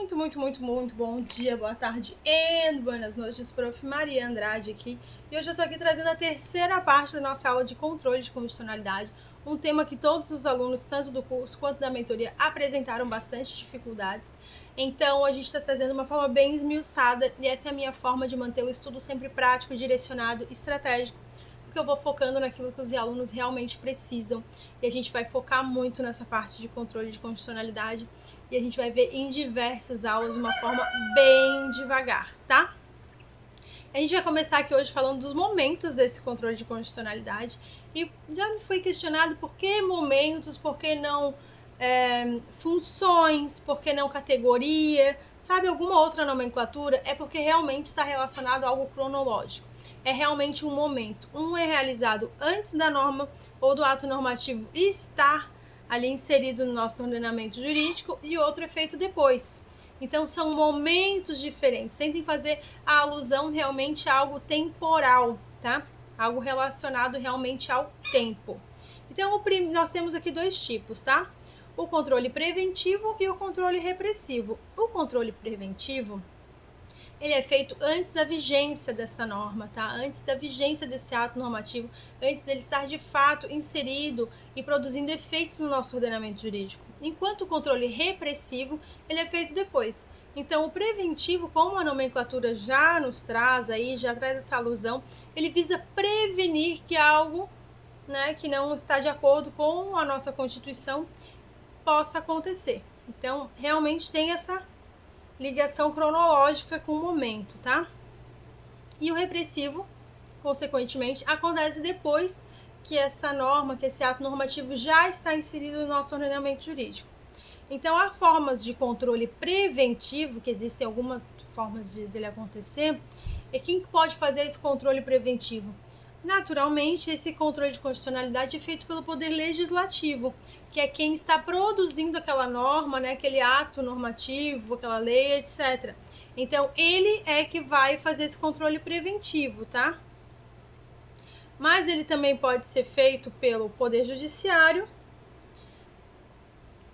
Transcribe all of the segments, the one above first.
Muito bom dia, boa tarde e buenas noites, Prof. Maria Andrade aqui. E hoje eu tô aqui trazendo a terceira parte da nossa aula de controle de condicionalidade, um tema que todos os alunos, tanto do curso quanto da mentoria, apresentaram bastante dificuldades. Então, a gente está trazendo uma forma bem esmiuçada e essa é a minha forma de manter o estudo sempre prático, direcionado, estratégico, porque eu vou focando naquilo que os alunos realmente precisam. E a gente vai focar muito nessa parte de controle de condicionalidade e a gente vai ver em diversas aulas de uma forma bem devagar, tá? A gente vai começar aqui hoje falando dos momentos desse controle de condicionalidade e já me foi questionado por que momentos, por que não funções, por que não categoria, sabe, alguma outra nomenclatura? É porque realmente está relacionado a algo cronológico. É realmente um momento. Um é realizado antes da norma ou do ato normativo estar ali inserido no nosso ordenamento jurídico e outro é feito depois. Então são momentos diferentes. Tentem fazer a alusão realmente a algo temporal, tá? Algo relacionado realmente ao tempo. Então nós temos aqui dois tipos, tá? O controle preventivo e o controle repressivo. O controle preventivo, ele é feito antes da vigência dessa norma, tá? Antes da vigência desse ato normativo, antes dele estar de fato inserido e produzindo efeitos no nosso ordenamento jurídico. Enquanto o controle repressivo, ele é feito depois. Então, o preventivo, como a nomenclatura já nos traz aí, já traz essa alusão, ele visa prevenir que algo, né, que não está de acordo com a nossa Constituição possa acontecer. Então, realmente tem essa ligação cronológica com o momento, tá? E o repressivo, consequentemente, acontece depois que essa norma, que esse ato normativo já está inserido no nosso ordenamento jurídico. Então, há formas de controle preventivo, que existem algumas formas dele acontecer, e quem pode fazer esse controle preventivo? Naturalmente, esse controle de constitucionalidade é feito pelo Poder Legislativo, que é quem está produzindo aquela norma, né, aquele ato normativo, aquela lei, etc. Então, ele é que vai fazer esse controle preventivo, tá? Mas ele também pode ser feito pelo Poder Judiciário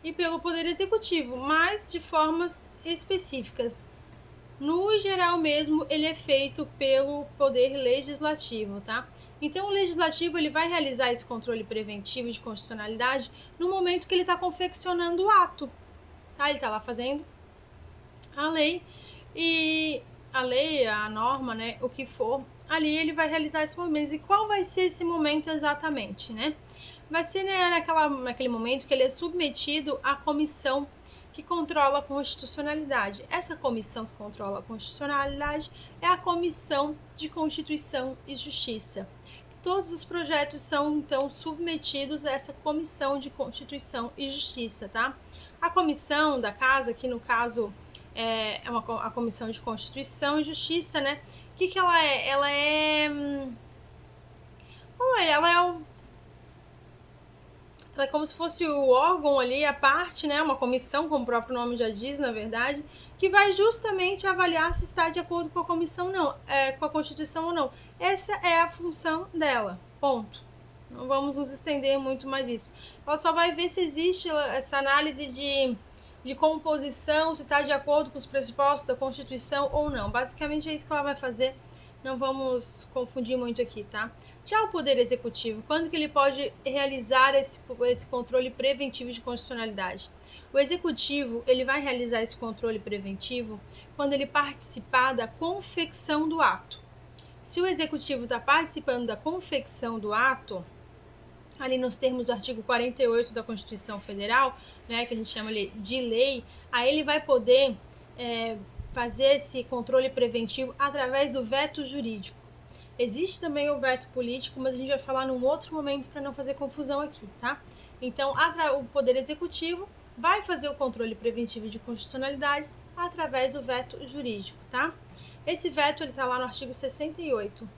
e pelo Poder Executivo, mas de formas específicas. No geral mesmo, ele é feito pelo Poder Legislativo, tá? Então, o Legislativo ele vai realizar esse controle preventivo de constitucionalidade no momento que ele está confeccionando o ato, tá? Ele está lá fazendo a lei e a norma, né, o que for, ali ele vai realizar esse momento. E qual vai ser esse momento exatamente, né? Vai ser, né, naquele momento que ele é submetido à comissão que controla a constitucionalidade. Essa comissão que controla a constitucionalidade é a Comissão de Constituição e Justiça. Todos os projetos são, então, submetidos a essa Comissão de Constituição e Justiça, tá? A comissão da casa, que no caso a Comissão de Constituição e Justiça, né? O que ela é? Ela é... Ela é como se fosse o órgão ali, a parte, né, uma comissão, como o próprio nome já diz, na verdade, que vai justamente avaliar se está de acordo com a comissão não, com a Constituição ou não. Essa é a função dela, ponto. Não vamos nos estender muito mais isso. Ela só vai ver se existe essa análise de composição, se está de acordo com os pressupostos da Constituição ou não. Basicamente é isso que ela vai fazer. Não vamos confundir muito aqui, tá? Já o Poder Executivo, quando que ele pode realizar esse controle preventivo de constitucionalidade? O Executivo, ele vai realizar esse controle preventivo quando ele participar da confecção do ato. Se o Executivo está participando da confecção do ato, ali nos termos do artigo 48 da Constituição Federal, né, que a gente chama de lei, aí ele vai poder fazer esse controle preventivo através do veto jurídico. Existe também o veto político, mas a gente vai falar num outro momento para não fazer confusão aqui, tá? Então, o Poder Executivo vai fazer o controle preventivo de constitucionalidade através do veto jurídico, tá? Esse veto está lá no artigo 68.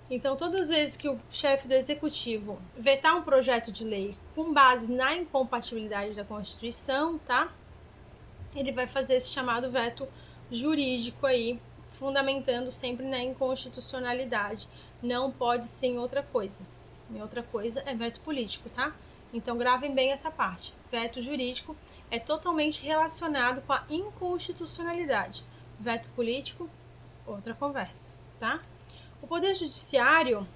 Então, todas as vezes que o chefe do Executivo vetar um projeto de lei com base na incompatibilidade da Constituição, tá? Ele vai fazer esse chamado veto jurídico aí, fundamentando sempre na inconstitucionalidade. Não pode ser em outra coisa. Em outra coisa é veto político, tá? Então, gravem bem essa parte. Veto jurídico é totalmente relacionado com a inconstitucionalidade. Veto político, outra conversa, tá? O Poder Judiciário,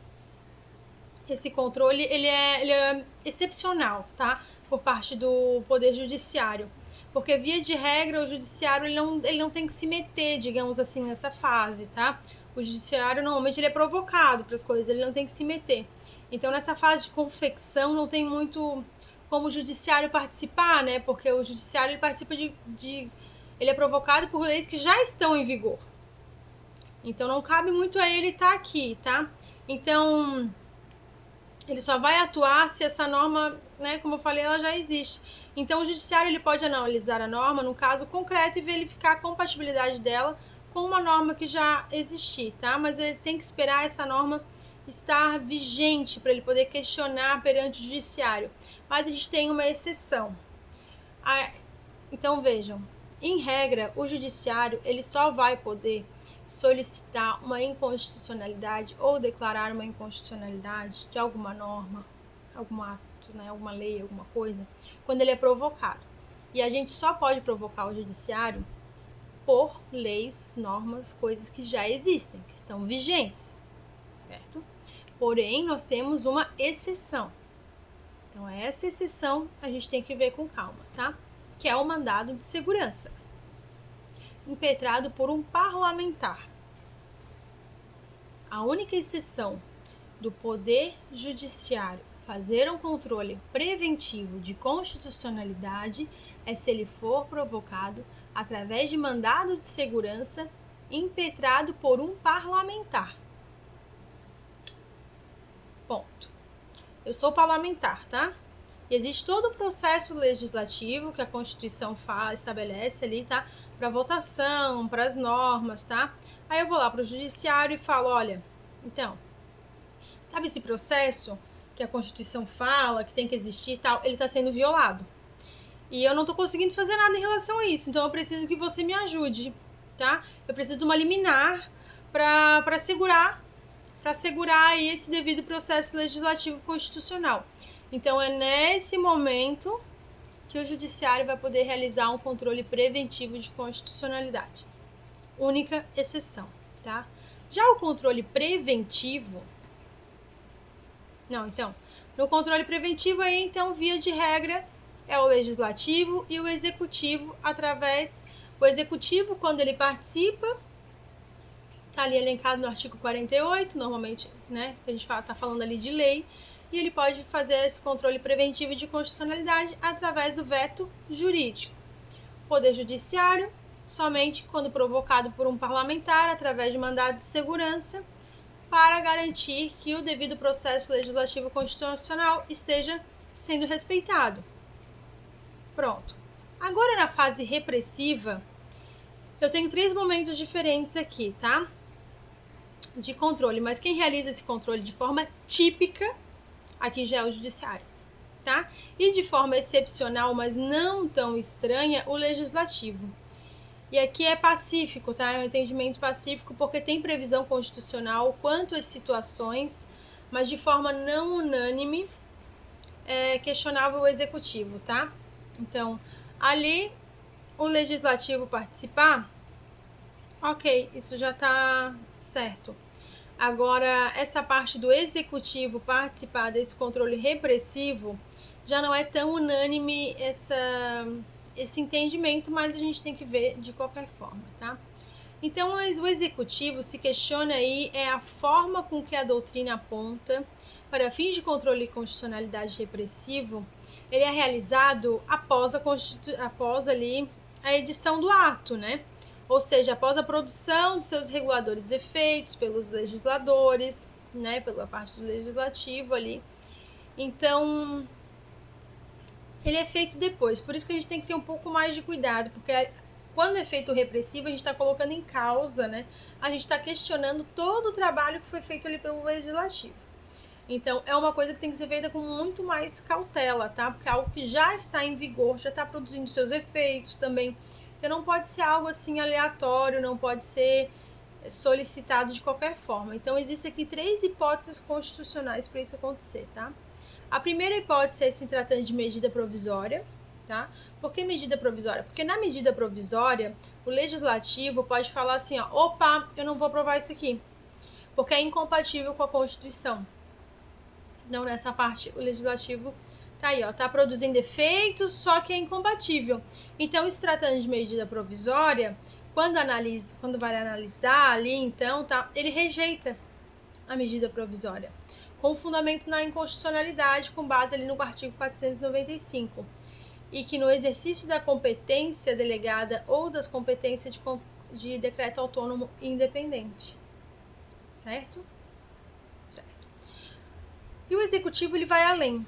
esse controle, ele é excepcional, tá? Por parte do Poder Judiciário. Porque, via de regra, o Judiciário ele não tem que se meter, digamos assim, nessa fase, tá? O Judiciário, normalmente, ele é provocado para as coisas, ele não tem que se meter. Então, nessa fase de confecção, não tem muito como o Judiciário participar, né? Porque o Judiciário, ele participa ele é provocado por leis que já estão em vigor. Então, não cabe muito a ele estar aqui, tá? Então, ele só vai atuar se essa norma, né, como eu falei, ela já existe. Então, o judiciário ele pode analisar a norma no caso concreto e verificar a compatibilidade dela com uma norma que já existir, tá? Mas ele tem que esperar essa norma estar vigente para ele poder questionar perante o judiciário. Mas a gente tem uma exceção. Então, vejam, em regra, o judiciário ele só vai poder solicitar uma inconstitucionalidade ou declarar uma inconstitucionalidade de alguma norma, algum ato, né, alguma lei, alguma coisa, quando ele é provocado. E a gente só pode provocar o judiciário por leis, normas, coisas que já existem, que estão vigentes, certo? Porém, nós temos uma exceção. Então, essa exceção a gente tem que ver com calma, tá? Que é o mandado de segurança, impetrado por um parlamentar. A única exceção do Poder Judiciário fazer um controle preventivo de constitucionalidade é se ele for provocado através de mandado de segurança impetrado por um parlamentar. Ponto. Eu sou parlamentar, tá? E existe todo o processo legislativo que a Constituição estabelece ali, tá? Para votação, para as normas, tá? Aí eu vou lá para o judiciário e falo, olha, então, sabe esse processo que a Constituição fala, que tem que existir e tal, ele está sendo violado. E eu não estou conseguindo fazer nada em relação a isso, então eu preciso que você me ajude, tá? Eu preciso de uma liminar para segurar aí esse devido processo legislativo constitucional. Então, é nesse momento que o judiciário vai poder realizar um controle preventivo de constitucionalidade. Única exceção, tá? Já o controle preventivo... Não, então, no controle preventivo aí, então, via de regra, é o legislativo e o executivo através... O executivo, quando ele participa, tá ali elencado no artigo 48, normalmente, né, a gente tá falando ali de lei, e ele pode fazer esse controle preventivo de constitucionalidade através do veto jurídico. Poder Judiciário, somente quando provocado por um parlamentar, através de mandado de segurança, para garantir que o devido processo legislativo constitucional esteja sendo respeitado. Pronto. Agora, na fase repressiva, eu tenho 3 momentos diferentes aqui, tá? De controle, mas quem realiza esse controle de forma típica aqui já é o judiciário, tá? E de forma excepcional, mas não tão estranha, o legislativo. E aqui é pacífico, tá? É um entendimento pacífico porque tem previsão constitucional quanto às situações, mas de forma não unânime é questionável o executivo, tá? Então, ali o legislativo participar, ok, isso já tá certo. Agora, essa parte do executivo participar desse controle repressivo já não é tão unânime esse entendimento, mas a gente tem que ver de qualquer forma, tá? Então, o executivo se questiona aí é a forma com que a doutrina aponta para fins de controle e constitucionalidade repressivo, ele é realizado após ali a edição do ato, né? Ou seja, após a produção dos seus reguladores efeitos pelos legisladores, né, pela parte do legislativo ali. Então, ele é feito depois. Por isso que a gente tem que ter um pouco mais de cuidado, porque quando é feito repressivo, a gente está colocando em causa, né? A gente está questionando todo o trabalho que foi feito ali pelo legislativo. Então, é uma coisa que tem que ser feita com muito mais cautela, tá? Porque é algo que já está em vigor, já está produzindo seus efeitos também. Então, não pode ser algo assim aleatório, não pode ser solicitado de qualquer forma. Então, existem aqui 3 hipóteses constitucionais para isso acontecer, tá? A primeira hipótese é se tratando de medida provisória, tá? Por que medida provisória? Porque na medida provisória, o legislativo pode falar assim, ó, opa, eu não vou aprovar isso aqui, porque é incompatível com a Constituição. Não, nessa parte, o legislativo tá aí, ó, tá produzindo efeitos, só que é incompatível. Então, se tratando de medida provisória, quando vai analisar ali, então, tá, ele rejeita a medida provisória, com fundamento na inconstitucionalidade, com base ali no artigo 495, e que no exercício da competência delegada ou das competências de decreto autônomo independente, certo? Certo. E o executivo, ele vai além,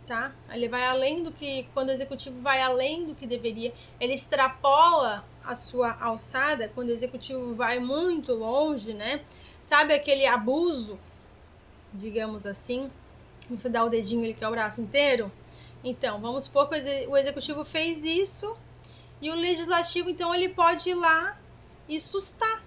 tá? Ele vai além do que, quando o executivo vai além do que deveria, ele extrapola a sua alçada, quando o executivo vai muito longe, né? Sabe aquele abuso, digamos assim, você dá o dedinho, ele quer o braço inteiro? Então, vamos supor que o executivo fez isso e o legislativo, então, ele pode ir lá e sustar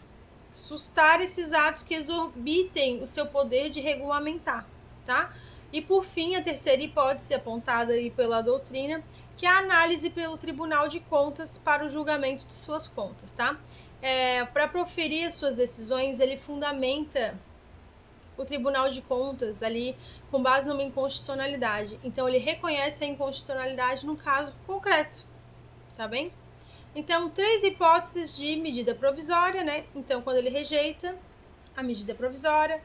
esses atos que exorbitem o seu poder de regulamentar, tá? E por fim, a terceira hipótese apontada aí pela doutrina, que é a análise pelo Tribunal de Contas para o julgamento de suas contas, tá? Para proferir as suas decisões, ele fundamenta o Tribunal de Contas ali com base numa inconstitucionalidade. Então, ele reconhece a inconstitucionalidade no caso concreto, tá bem? Então, 3 hipóteses de medida provisória, né? Então, quando ele rejeita a medida provisória,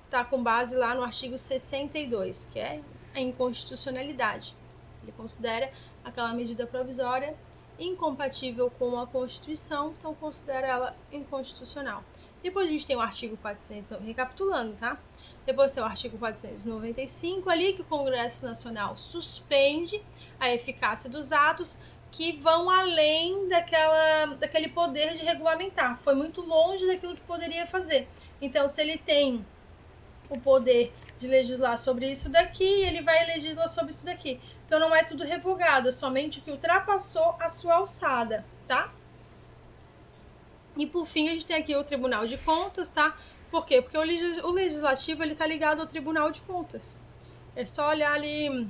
tá com base lá no artigo 62, que é a inconstitucionalidade. Ele considera aquela medida provisória incompatível com a Constituição, então considera ela inconstitucional. Depois a gente tem o artigo 400, recapitulando, tá? Depois tem o artigo 495 ali, que o Congresso Nacional suspende a eficácia dos atos que vão além daquele poder de regulamentar. Foi muito longe daquilo que poderia fazer. Então, se ele tem o poder de legislar sobre isso daqui, ele vai legislar sobre isso daqui. Então, não é tudo revogado, é somente o que ultrapassou a sua alçada, tá? E, por fim, a gente tem aqui o Tribunal de Contas, tá? Por quê? Porque o legislativo, ele tá ligado ao Tribunal de Contas. É só olhar ali,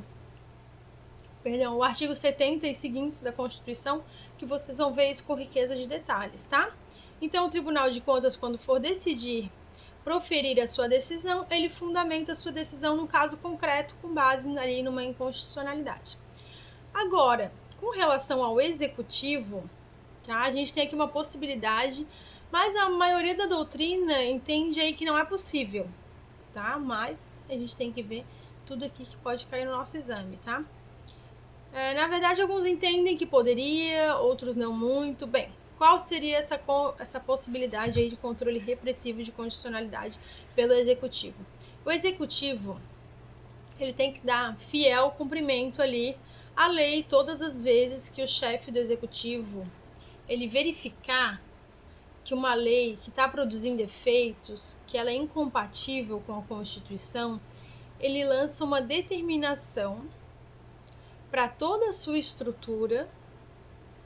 o artigo 70 e seguintes da Constituição, que vocês vão ver isso com riqueza de detalhes, tá? Então, o Tribunal de Contas, quando for decidir proferir a sua decisão, ele fundamenta a sua decisão no caso concreto com base ali numa inconstitucionalidade. Agora, com relação ao executivo, tá? A gente tem aqui uma possibilidade, mas a maioria da doutrina entende aí que não é possível, tá? Mas a gente tem que ver tudo aqui que pode cair no nosso exame, tá? Na verdade, alguns entendem que poderia, outros não muito. Bem, qual seria essa possibilidade aí de controle repressivo de constitucionalidade pelo executivo? O executivo, ele tem que dar fiel cumprimento ali à lei todas as vezes que o chefe do executivo, ele verificar que uma lei que está produzindo efeitos, que ela é incompatível com a Constituição, ele lança uma determinação para toda a sua estrutura,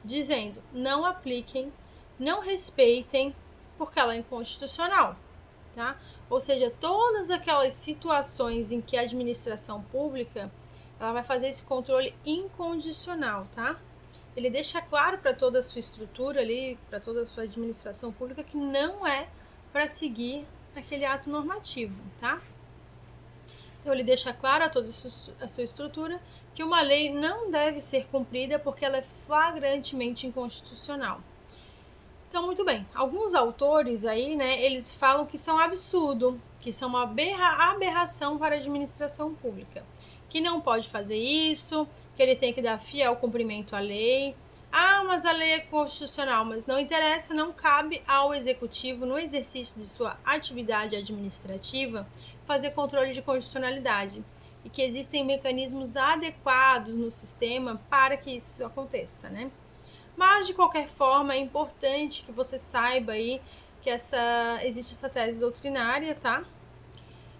dizendo, não apliquem, não respeitem, porque ela é inconstitucional, tá? Ou seja, todas aquelas situações em que a administração pública, ela vai fazer esse controle incondicional, tá? Ele deixa claro para toda a sua estrutura ali, para toda a sua administração pública, que não é para seguir aquele ato normativo, tá? Então, ele deixa claro a toda a sua estrutura que uma lei não deve ser cumprida porque ela é flagrantemente inconstitucional. Então, muito bem, alguns autores aí, né, eles falam que isso é um absurdo, que isso é uma aberração para a administração pública, que não pode fazer isso, que ele tem que dar fiel cumprimento à lei. Ah, mas a lei é constitucional, mas não interessa, não cabe ao executivo, no exercício de sua atividade administrativa, fazer controle de constitucionalidade e que existem mecanismos adequados no sistema para que isso aconteça, né? Mas, de qualquer forma, é importante que você saiba aí que existe essa tese doutrinária, tá?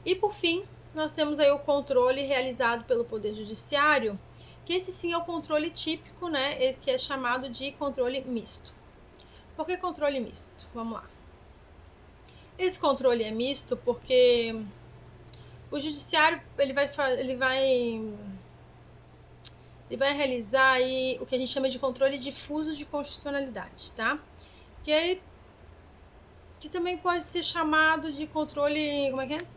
E, por fim, nós temos aí o controle realizado pelo Poder Judiciário, que esse sim é o controle típico, né? Esse que é chamado de controle misto. Por que controle misto? Vamos lá. Esse controle é misto porque O judiciário, ele vai realizar aí o que a gente chama de controle difuso de constitucionalidade, tá? Que também pode ser chamado de controle,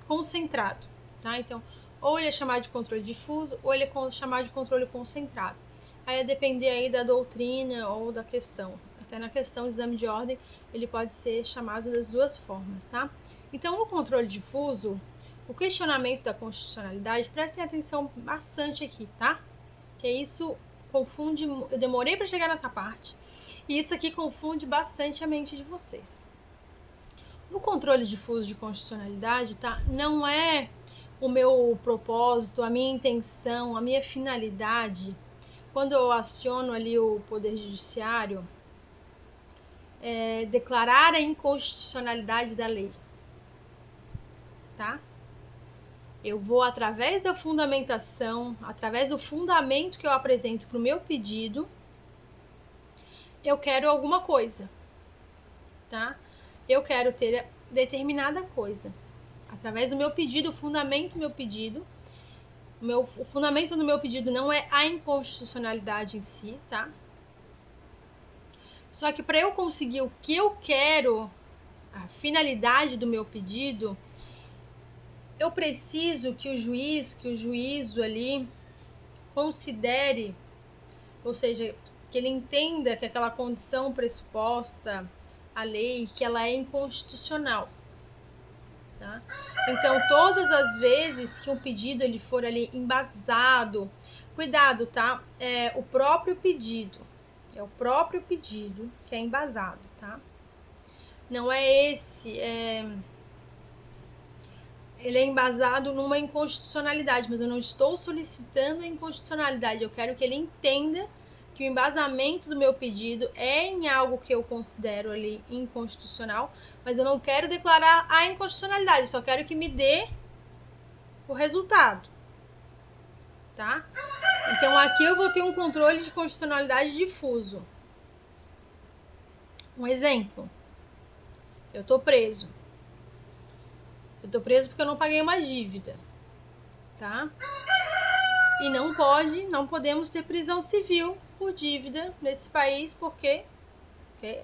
concentrado, tá? Então, ou ele é chamado de controle difuso, ou ele é chamado de controle concentrado. Aí, a depender aí da doutrina ou da questão. Até na questão do exame de ordem, ele pode ser chamado das duas formas, tá? Então, o controle difuso, o questionamento da constitucionalidade, prestem atenção bastante aqui, tá? Que isso confunde, eu demorei para chegar nessa parte, e isso aqui confunde bastante a mente de vocês. No controle difuso de constitucionalidade, tá? Não é o meu propósito, a minha intenção, a minha finalidade, quando eu aciono ali o Poder Judiciário, declarar a inconstitucionalidade da lei, tá? Eu vou, através da fundamentação, através do fundamento que eu apresento para o meu pedido, eu quero alguma coisa, tá? Eu quero ter determinada coisa. Através do meu pedido, o fundamento do meu pedido, o fundamento do meu pedido não é a inconstitucionalidade em si, tá? Só que para eu conseguir o que eu quero, a finalidade do meu pedido, eu preciso que o juízo ali considere, ou seja, que ele entenda que aquela condição pressuposta à lei, que ela é inconstitucional, tá? Então, todas as vezes que um pedido ele for ali embasado, cuidado, tá? É o próprio pedido que é embasado, tá? Não é ele é embasado numa inconstitucionalidade, mas eu não estou solicitando a inconstitucionalidade, eu quero que ele entenda que o embasamento do meu pedido é em algo que eu considero ali inconstitucional, mas eu não quero declarar a inconstitucionalidade, eu só quero que me dê o resultado, tá? Então, aqui eu vou ter um controle de constitucionalidade difuso. Um exemplo, eu tô preso. Eu tô preso porque eu não paguei uma dívida, tá? E não podemos ter prisão civil por dívida nesse país, porque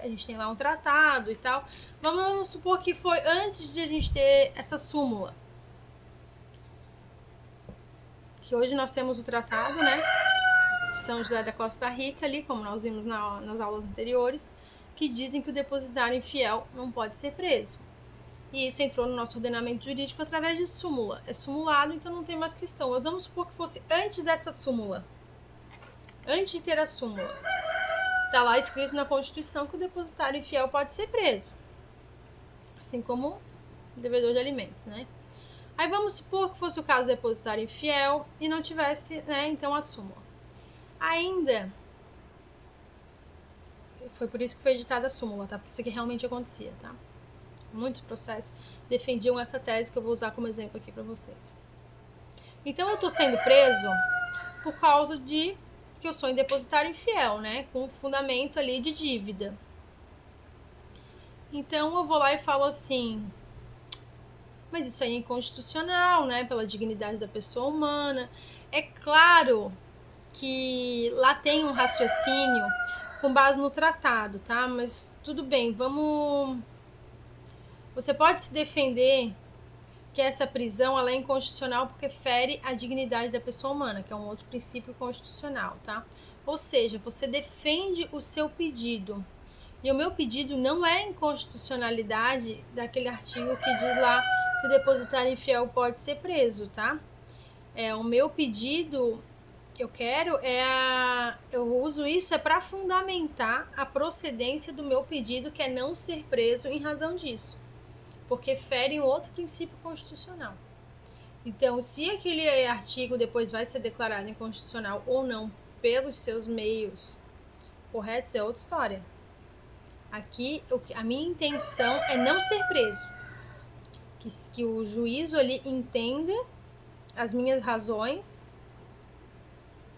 a gente tem lá um tratado e tal. Vamos supor que foi antes de a gente ter essa súmula. Que hoje nós temos o tratado, né? São José da Costa Rica ali, como nós vimos nas aulas anteriores, que dizem que o depositário infiel não pode ser preso. E isso entrou no nosso ordenamento jurídico através de súmula. É sumulado, então não tem mais questão. Mas vamos supor que fosse antes dessa súmula. Antes de ter a súmula. Está lá escrito na Constituição que o depositário infiel pode ser preso. Assim como o devedor de alimentos, né? Aí vamos supor que fosse o caso do depositário infiel e não tivesse, né, então a súmula. Ainda foi por isso que foi editada a súmula, tá? Porque isso aqui realmente acontecia, tá? Muitos processos defendiam essa tese que eu vou usar como exemplo aqui para vocês. Então, eu tô sendo preso por causa de que eu sou um depositário infiel, né? Com fundamento ali de dívida. Então, eu vou lá e falo assim, mas isso aí é inconstitucional, né? Pela dignidade da pessoa humana. É claro que lá tem um raciocínio com base no tratado, tá? Mas tudo bem, vamos... Você pode se defender que essa prisão ela é inconstitucional porque fere a dignidade da pessoa humana, que é um outro princípio constitucional, tá? Ou seja, você defende o seu pedido. E o meu pedido não é inconstitucionalidade daquele artigo que diz lá que o depositário infiel pode ser preso, tá? O meu pedido que eu quero eu uso isso para fundamentar a procedência do meu pedido, que é não ser preso em razão disso. Porque fere um outro princípio constitucional. Então, se aquele artigo depois vai ser declarado inconstitucional ou não pelos seus meios corretos, é outra história. Aqui, a minha intenção é não ser preso. Que o juízo ali entenda as minhas razões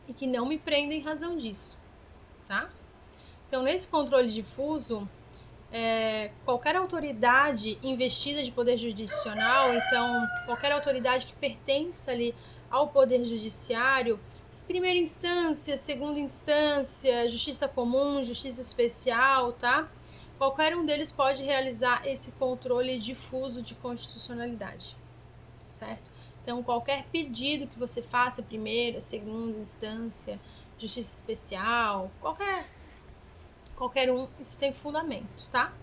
e que não me prenda em razão disso, tá? Então, nesse controle difuso, qualquer autoridade investida de poder jurisdicional, então qualquer autoridade que pertença ali ao poder judiciário, primeira instância, segunda instância, justiça comum, justiça especial, tá? Qualquer um deles pode realizar esse controle difuso de constitucionalidade, certo? Então, qualquer pedido que você faça, primeira, segunda instância, justiça especial, qualquer um, isso tem fundamento, tá?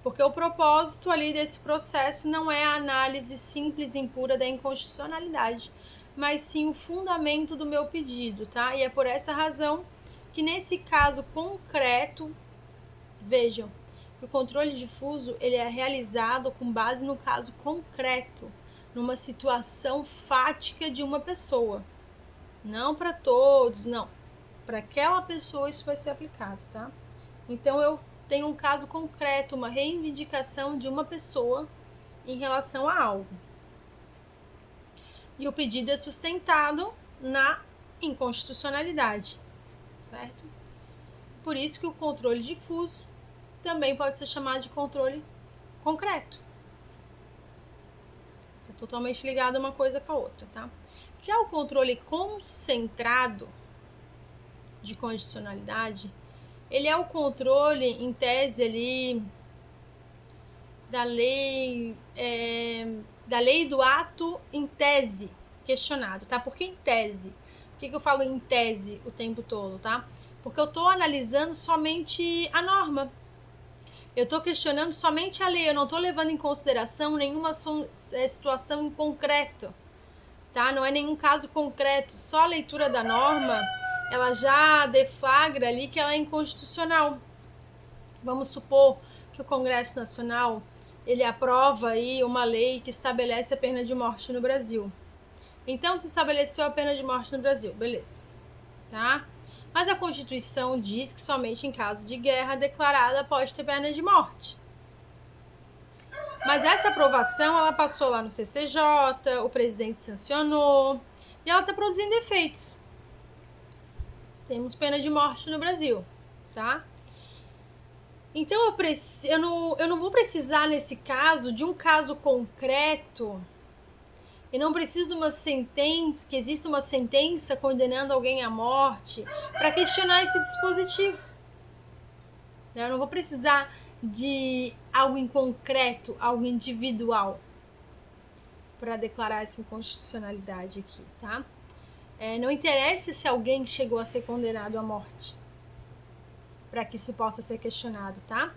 Porque o propósito ali desse processo não é a análise simples e impura da inconstitucionalidade, mas sim o fundamento do meu pedido, tá? E é por essa razão que nesse caso concreto, vejam, o controle difuso ele é realizado com base no caso concreto, numa situação fática de uma pessoa. Não para todos, não. Para aquela pessoa isso vai ser aplicado, tá? Então eu tenho um caso concreto, uma reivindicação de uma pessoa em relação a algo. E o pedido é sustentado na inconstitucionalidade, certo? Por isso que o controle difuso também pode ser chamado de controle concreto. É totalmente ligado uma coisa com a outra, tá? Já o controle concentrado de constitucionalidade, ele é o controle, em tese, ali, da lei do ato em tese questionado, tá? Por que em tese? Por que eu falo em tese o tempo todo, tá? Porque eu tô analisando somente a norma. Eu tô questionando somente a lei, eu não tô levando em consideração nenhuma situação em concreto, tá? Não é nenhum caso concreto, só a leitura da norma, ela já deflagra ali que ela é inconstitucional. Vamos supor que o Congresso Nacional ele aprova aí uma lei que estabelece a pena de morte no Brasil. Então se estabeleceu a pena de morte no Brasil, beleza, tá? Mas a Constituição diz que somente em caso de guerra declarada pode ter pena de morte. Mas essa aprovação, ela passou lá no CCJ, o presidente sancionou, e ela está produzindo efeitos. Temos pena de morte no Brasil, tá? Então eu não vou precisar, nesse caso, de um caso concreto. Eu não preciso de uma sentença, que exista uma sentença condenando alguém à morte, para questionar esse dispositivo. Eu não vou precisar de algo em concreto, algo individual, para declarar essa inconstitucionalidade aqui, tá? Não interessa se alguém chegou a ser condenado à morte, para que isso possa ser questionado, tá?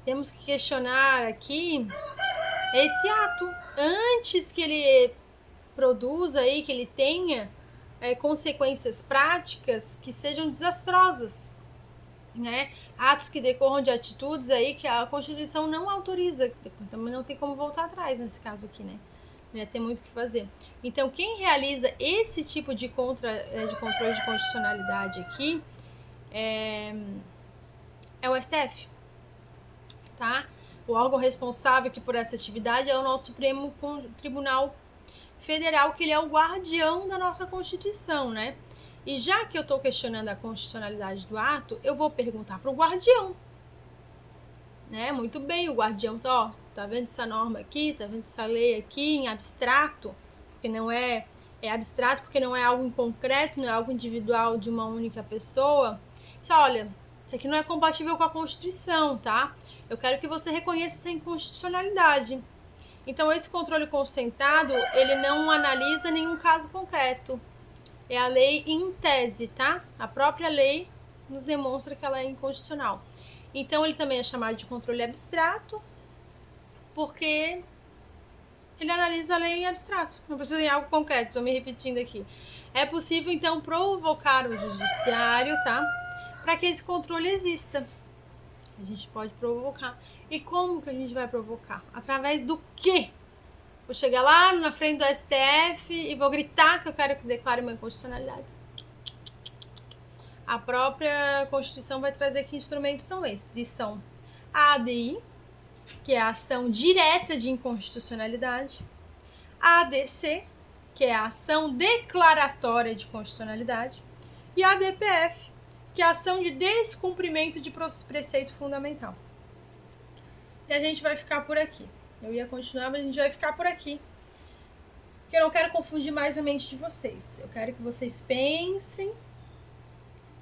Temos que questionar aqui esse ato antes que ele produza aí, que ele tenha consequências práticas que sejam desastrosas, né? Atos que decorram de atitudes aí que a Constituição não autoriza, também não tem como voltar atrás nesse caso aqui, né? Tem muito o que fazer. Então, quem realiza esse tipo de controle de constitucionalidade aqui é o STF, tá? O órgão responsável aqui por essa atividade é o nosso Supremo Tribunal Federal, que ele é o guardião da nossa Constituição, né? E já que eu estou questionando a constitucionalidade do ato, eu vou perguntar para o guardião, né? Muito bem, o guardião tá vendo essa norma aqui, tá vendo essa lei aqui em abstrato, porque não é abstrato porque não é algo em concreto, não é algo individual de uma única pessoa. Olha, isso aqui não é compatível com a Constituição, tá? Eu quero que você reconheça essa inconstitucionalidade. Então, esse controle concentrado, ele não analisa nenhum caso concreto. É a lei em tese, tá? A própria lei nos demonstra que ela é inconstitucional. Então, ele também é chamado de controle abstrato, porque ele analisa a lei em abstrato. Não precisa em algo concreto, estou me repetindo aqui. É possível, então, provocar o judiciário, tá? Para que esse controle exista. A gente pode provocar. E como que a gente vai provocar? Através do quê? Vou chegar lá na frente do STF e vou gritar que eu quero que declare uma inconstitucionalidade. A própria Constituição vai trazer que instrumentos são esses. E são a ADI, que é a ação direta de inconstitucionalidade. A ADC, que é a ação declaratória de constitucionalidade. E a ADPF, que é a ação de descumprimento de preceito fundamental. E a gente vai ficar por aqui. Eu ia continuar, mas a gente vai ficar por aqui. Porque eu não quero confundir mais a mente de vocês. Eu quero que vocês pensem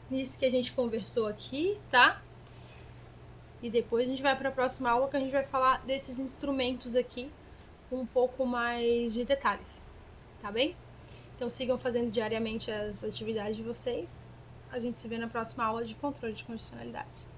nisso que a gente conversou aqui, tá? E depois a gente vai para a próxima aula que a gente vai falar desses instrumentos aqui com um pouco mais de detalhes, tá bem? Então sigam fazendo diariamente as atividades de vocês. A gente se vê na próxima aula de controle de condicionalidade.